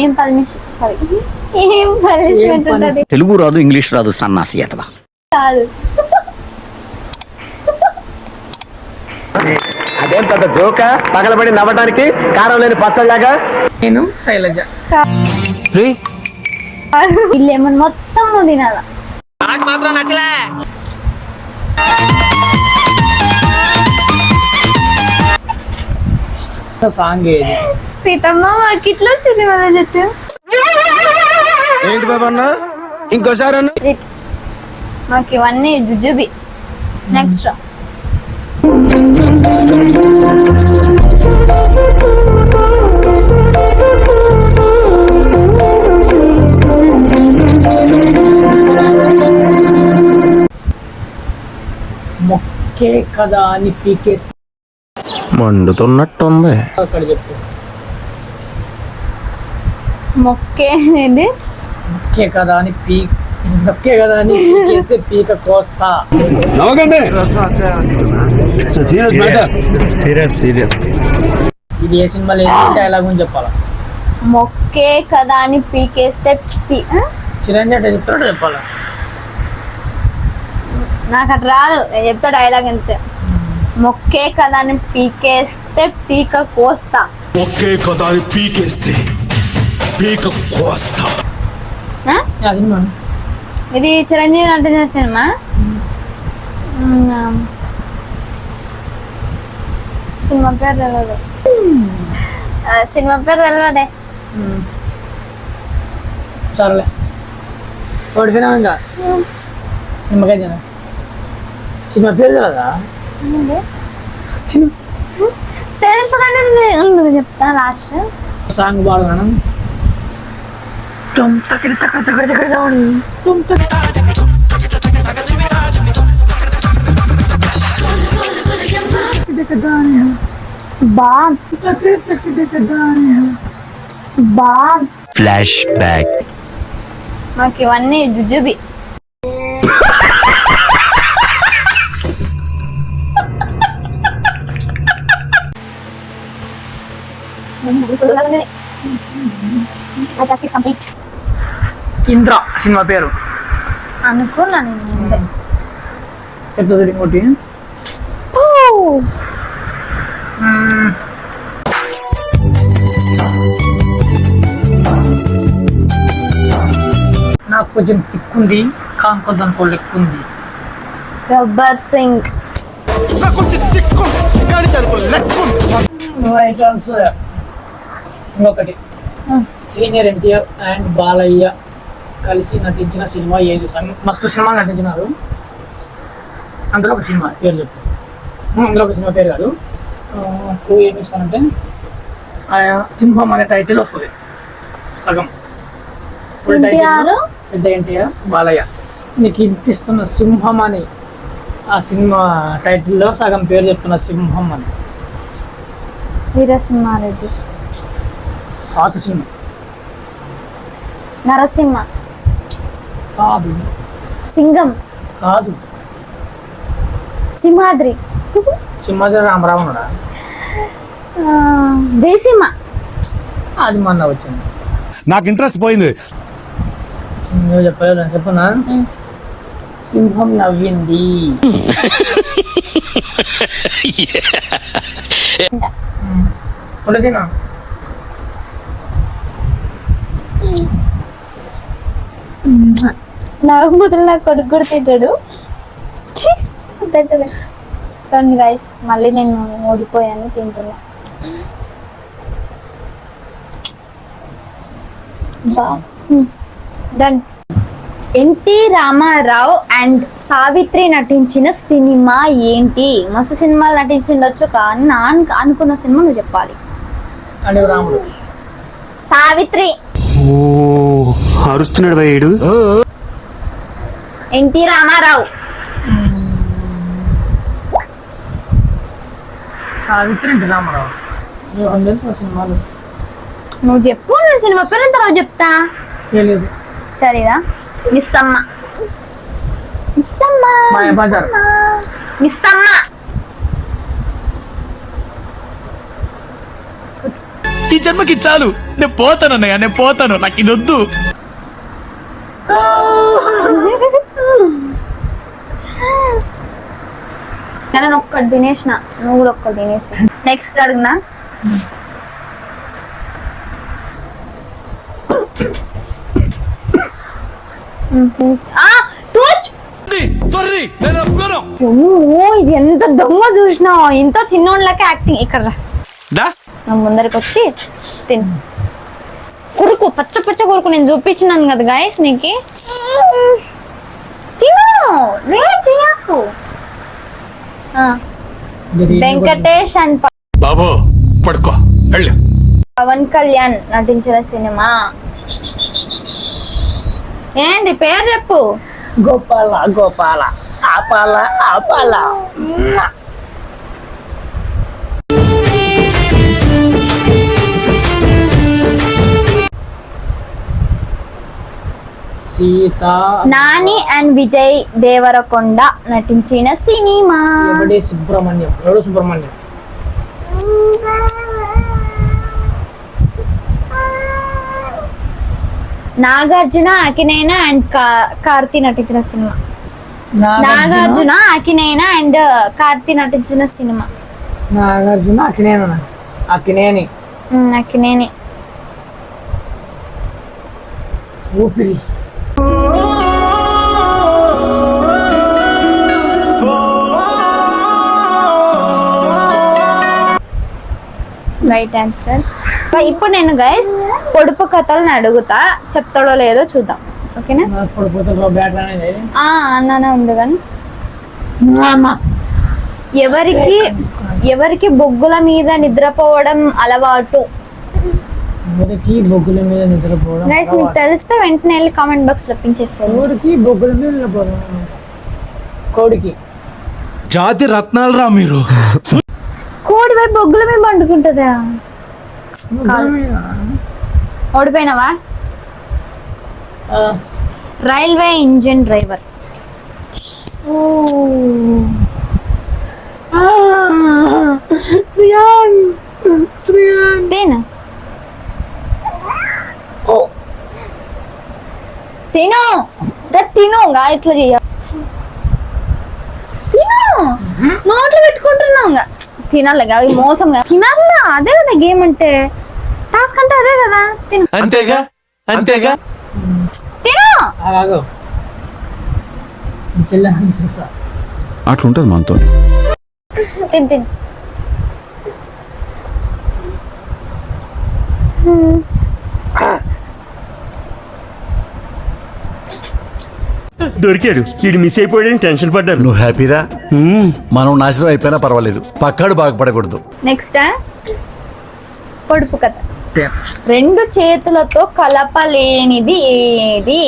ఏం punishment sorry ఏం punishment ఉంటది? తెలుగు రాదు, ఇంగ్లీష్ రాదు, సన్నాసి అతవా కాదు. అదేం పెద్ద జోక పగలబడి నవ్వడానికి కారం లేని పచ్చలాగా. నేను శైలజ. ఈ లెమన్ మొత్తం నువ్వు తినాలా? నాకు మాత్రం నచ్చలే. సాంగ్ ఏది? సీతమ్మ వాకిట్లో సిరిమల చెట్టు. ఏంటి బాబా అన్న ఇంకోసారి అన్న? మాకు ఇవన్నీ జుజుబి. నెక్స్ట్ మొక్కే కదా అని పీకే మండుతున్నట్టుంది. అక్కడ చెప్పు. మొక్కే ఇది మొక్కే కదా అని మొక్కే కదా అని పీకేస్తే పీక కోస్తా. ఇది ఏ సినిమాలో ఏ డైలాగ్ అని చెప్పాలా? మొక్కే కదా అని పీకేస్తే చిరంజీవి అంటే చెప్తాడు చెప్పాలా? నాకు అట్లా రాదు, నేను చెప్తా డైలాగ్ అంతే. మొక్కే కదా అని పీకేస్తే పీక కోస్తా. మొక్కే కదా అని పీకేస్తే పీక కోస్తా. అది ఇది చిరంజీవి నటించిన సినిమా. సినిమా పేరు తెలియదు. సినిమా పేరు తెలియదే. సర్లే ఓడిపోయినా ఇంకా నిమ్మకాయ తిన. సినిమా పేరు కదా తెలుసు కానీ చెప్తా లాస్ట్. సాంగ్ పాడగాను. Flash back. మాకు ఇవన్నీ జుజుబి. ఇంద్ర సినిమా పేరు అనుకున్నాను. చెప్తుంది ఇంకోటి. నాకు కొంచెం తిక్కుంది, కాంకొద్దనుకో లెక్కుంది. గబ్బర్ సింగ్. ఇంకొకటి సీనియర్ ఎన్టీఆర్ అండ్ బాలయ్య కలిసి నటించిన సినిమా ఏది? మస్తు సినిమాలు నటించినారు, అందులో ఒక సినిమా పేరు చెప్పు. అందులో ఒక సినిమా పేరు కాదు. టూ ఏం ఇస్తానంటే సింహం అనే టైటిల్ వస్తుంది సగం. ఫుల్ టైటిల్ పెద్ద ఎన్టీఆర్ బాలయ్య. నీకు ఇంటిస్తున్న సింహం అని ఆ సినిమా టైటిల్లో సగం పేరు చెప్తున్న సింహం అని. వీరసింహారెడ్డి. పాత సినిమా. నరసింహ. కాదు. సింగం. కాదు. సింహాద్రి. సింహాద్రి రామరావణుడా? జయసింహ. అది మొన్న వచ్చింది. నాకు ఇంట్రెస్ట్ పోయింది. నువ్వు చెప్పలేదు చెప్పనా? సింహం నవ్వింది. ఉడకేనా? నవ్వుముద్రలు నాకు కొడుకు కూడా తింటాడు. చూడండి గైస్, మళ్ళీ నేను ఓడిపోయాను, తింటున్నా. డన్. ఎన్టీ రామారావు అండ్ సావిత్రి నటించిన సినిమా ఏంటి? మస్తు సినిమాలు నటించిండొచ్చు కానీ అనుకున్న సినిమా నువ్వు చెప్పాలి. రాముడు. సావిత్రి. అరుస్తున్నాడు భయ్యుడు. ఎన్టీ రామారావు. సావిత్రి ఎన్టీ రామారావు. సినిమాలు నువ్వు చెప్పు, నేను సినిమా పేరు తర్వాత చెప్తా. తెలియదు. తెలీదా? మిస్సమ్మ. మిస్సమ్మ. మాయాబజార్. మిస్సమ్మ. ఈ జన్మకి చాలు. నేను పోతాను అన్నయ్య, నేను పోతాను. నాకు ఇది వద్దు. నేను ఒక్కటి తినేసిన, నువ్వు కూడా ఒక్కటి తినేసి. నెక్స్ట్ అడుగునా? ఇది ఎంత దొంగ చూసినావు, ఇంత తిన్నోళ్ళకి యాక్టింగ్. ఇక్కడ రా, నా ముందరికి వచ్చి తిను. కొరుకు, పచ్చ పచ్చ కొరుకు. నేను చూపించినాను కదా గాయస్ మీకు. తిను, లేట్ చేయకు. వెంకటేష్ అండ్ బాబు పడుకో వెళ్ళు. పవన్ కళ్యాణ్ నటించిన సినిమా ఏంది? పేరు చెప్పు. గోపాల గోపాల ఆపాల ఆపాల. సీత. నాని అండ్ విజయ్ దేవరకొండ నటించిన సినిమా. ఎవడు సుబ్రహ్మణ్యం. నాగార్జున అకినేన అండ్ కార్తీ నటించిన సినిమా. నాగార్జున అకినేన అండ్ కార్తీ నటించిన సినిమా. నాగార్జున అకినేని. అకినేని. ఊపిరి. Right answer. ఇప్పుడు నేను గైస్ పొడుపు కథలను అడుగుతా, చెప్తాడో లేదో చూద్దాం. ఓకేనా? అన్నానే ఉంది కానీ ఎవరికి బొగ్గుల మీద నిద్రపోవడం అలవాటు? బొగ్గుల మీద నిద్రపోవడం గైస్ మీకు తెలిస్తే వెంటనే వెళ్ళి కామెంట్ బాక్స్ లో పించేస్తారు. బొగ్గుల మీద నిద్రపోవడం. కోడికి. జాతి రత్నాలు రా మీరు. కోడి పోయి బొగ్గుల మీద పండుకుంటుందా? ఓడిపోయినావా? Railway engine driver. తిను తిను తినుగా, ఇట్లా చెయ్య. తిను, నోట్లో పెట్టుకుంటున్నావుగా. తినాలిగా, అవి మోసంగా తినాలా. అదే కదా గేమ్ అంటే, టాస్క్ అంటే అదే కదా. తిను. అంతేగా అంతేగా. తిను. అట్లుంటది మనతో. తిను తిను. దొరికాడు. వీడు మిస్ అయిపోయాడని టెన్షన్ పడ్డారు. నువ్వు హ్యాపీరా? మనం నాశనం అయిపోయినా పర్వాలేదు, పక్కాడు బాగుపడకూడదు. నెక్స్ట్ పొడుపు కథ. రెండు చేతులతో కలపలేనిది ఏది?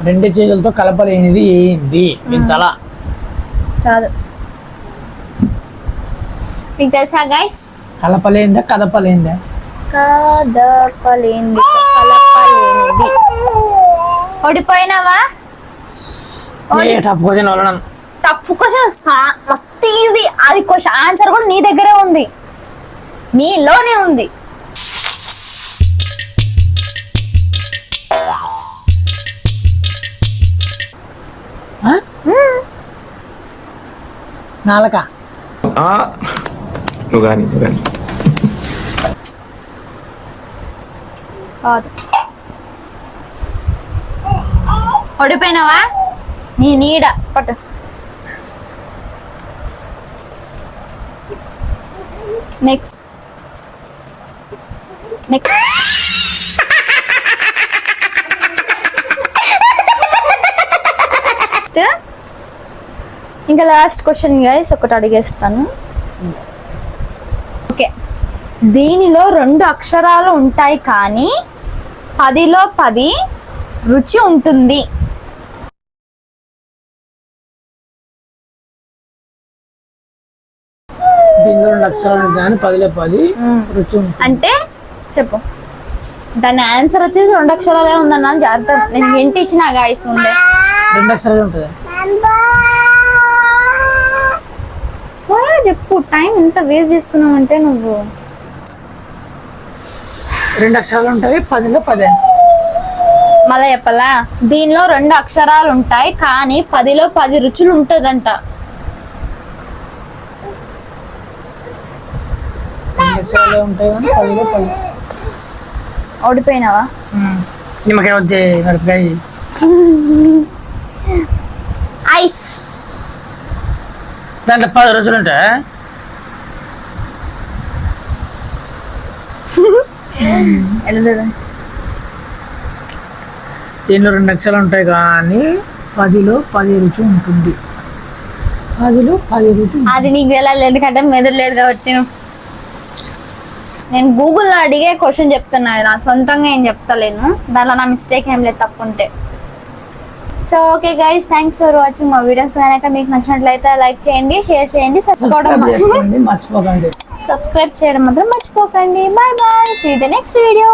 రెండు చేతులతో కలపలేనిది ఏంది? తల. కాదు. మీకు తెలుసా గైస్? కలపలేందా కదపలేందా? కదపలేనిది, కలపలేనిది. ఓడిపోయినావా? టఫ్ క్వశ్చన్, మస్తు ఈజీ. అది క్వశ్చన్ ఆన్సర్ కూడా నీ దగ్గరే ఉంది, నీలోనే ఉంది. నాలక. కాదు. ఓడిపోయినావా? నీ నీడ పట్టు. నెక్స్ట్ ఇంకా లాస్ట్ క్వశ్చన్ గైస్, ఒకటి అడిగేస్తాను. ఓకే, దీనిలో 2 అక్షరాలు ఉంటాయి కానీ 10లో 10 రుచి ఉంటుంది. దీనిలో 2 అక్షరాలు కానీ 10లో 10 రుచి ఉంటుంది అంటే చెప్పు. దాని ఆన్సర్ వచ్చేసి 2 అక్షరాలే ఉందన్నా. జాగ్రత్త, నేను హింట్ ఇచ్చిన గాయస్ ముందే. 2 అక్షరాలు ఉంటుంది. త్వరగా చెప్పు, టైం ఎంత వేస్ట్ చేస్తున్నావు అంటే నువ్వు. 2 అక్షరాలు ఉంటాయి 10లో 10. మళ్ళీ చెప్పాలా? దీనిలో 2 అక్షరాలు ఉంటాయి కానీ 10లో 10 రుచులు ఉంటదంట. 2 అక్షరాలు ఉంటాయి కానీ 10లో 10. ఓడిపోయినావా? నిమ్మకాయ వద్దే మిరపకాయ. ఐస్. దాంట్లో 10 రుచులు ఉంటాయి. ఎలా చూడండి. దీనిలో 2 అక్షరాలు ఉంటాయి కానీ 10లో 10 రుచి ఉంటుంది. 10లో 10 రుచి. అది నీకు వెళ్ళాలి ఎందుకంటే మెదడు లేదు కాబట్టి. నేను గూగుల్లో అడిగే క్వశ్చన్ చెప్తున్నా, నా సొంతంగా ఏం చెప్తలేను. దాంట్లో నా మిస్టేక్ ఏం లేదు తప్పుంటే. So okay guys, thanks for watching మా వీడియోస్. కనుక మీకు నచ్చినట్లయితే లైక్ చేయండి, షేర్ చేయండి, మర్చిపోకండి. సబ్స్క్రైబ్ చేయడం మాత్రం మర్చిపోకండి. Bye bye, see you the next video.